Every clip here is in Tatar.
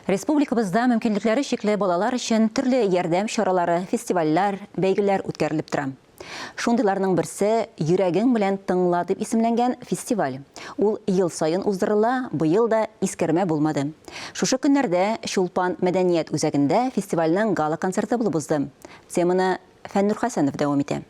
Республикабызда мөмкинлекләре шикле балалар өчен төрле ярдәм чаралары, фестивальләр, бәйгеләр үткәрелеп тора. Шундыйларның берсе «Йөрәгең белән тыңла» дип исемләнгән фестиваль. Ул ел сайын уздырыла, быел да искәрмә булмады. Шушы көннәрдә Чулпан мәдәният үзәгендә фестивальнең гала концерты булып узды. Теманы Фәннур Хәсәнов дәвам итә.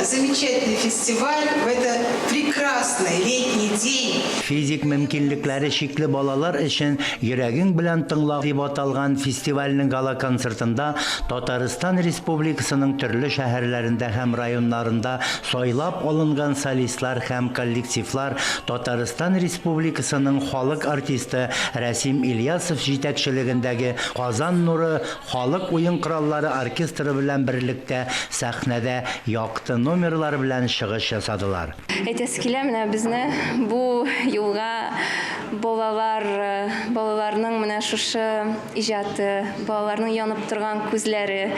Замечательный фестиваль в этот прекрасный летний день. Физик мөмкинлекләре шикле балалар өчен «Йөрәгең белән тыңла» дип аталган фестивальнең гала концертында Татарстан Республикасының төрле шәһәрләрендә һәм районнарында сайлап алынган солистлар һәм коллективлар Татарстан Республикасының халык артисты Рәсим Ильясов җитәкчелегендәге Казан нуры халык уен кораллары оркестры белән берлектә сәхнәдә якты номерлар белән чыгыш ясадылар. Әйтәсе килә менә безне бу юлга балаларның менә шушы иҗаты, балаларның янып торган күзләре,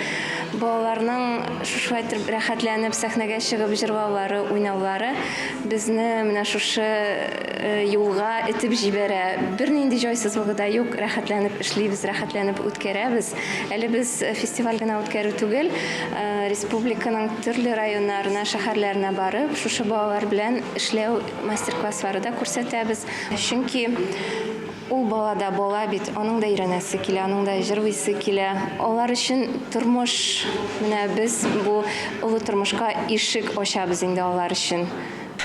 балаларның шушы әйтеп рәхәтләнеп сәхнәгә чыгып җырлаулары, уйнаулары безне менә шушы юлга этеп җибәрә. Бернинди җайсызлыгы да юк, рәхәтләнеп эшлибез, рәхәтләнеп үткәрәбез. Әле без фестиваль гына үткәрү түгел, республиканың төрле районнарына, шәһәрләренә барып, шушы балалар белән эшләү мастер-класслары да күрсәтәбез. Чөнки ул балада бала бит, аның да өйрәнәсе килә, аның да җырлыйсы килә. Алар өчен тормыш, менә без бу олы тормышка ишек ачабыз инде алар өчен.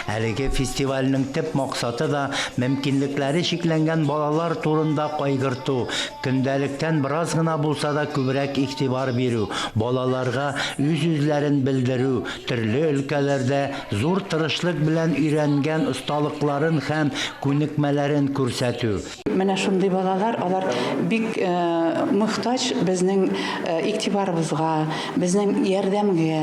Әлеге фестивальнең төп максаты да мөмкинлекләре шикләнгән балалар турында кайгырту, көндәлектән бераз гына булса да күбрәк игътибар бирү, балаларга үз-үзләрен белдерү, төрле өлкәләрдә зур тырышлык белән өйрәнгән осталыкларын һәм күнекмәләрен күрсәтү. Менә шундый балалар, алар бик мөхтаҗ безнең игътибарыбызга, безнең ярдәмгә.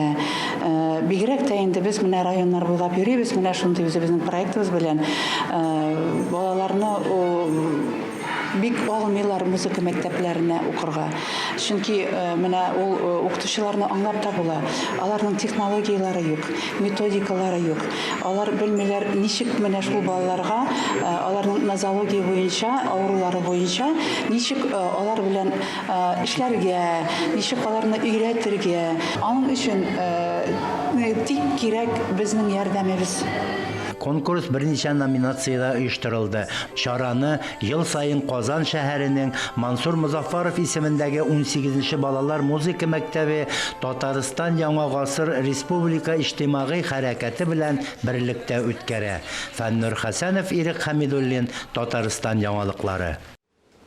Бигрәк тә инде без менә районнар буйлап йөрибез, менә шундый үзебезнең проектыбыз белән балаларны бик алмыйлар музыка мәктәпләренә укырга. Чөнки менә ул укытучыларны аңлап та була. Аларның технологиялары юк, методикалары юк. Алар белмиләр ничек менә шул балаларга аларның нозология буенча, авырулары буенча ничек алар белән эшләргә, ничек аларны өйрәтергә. Аның өчен тик кирәк безнең ярдәмебез. Конкурс берничә номинациядә оештырылды. Чараны ел сайын Казан шәһәренең Мансур Музаффаров исемендәге 18нче балалар музыка мәктәбе Татарстан Яңа гасыр республика иҗтимагый хәрәкәте белән берлектә үткәрә. Фәннур Хәсәнов, Ирек Хәмидуллин, Татарстан яңалыклары.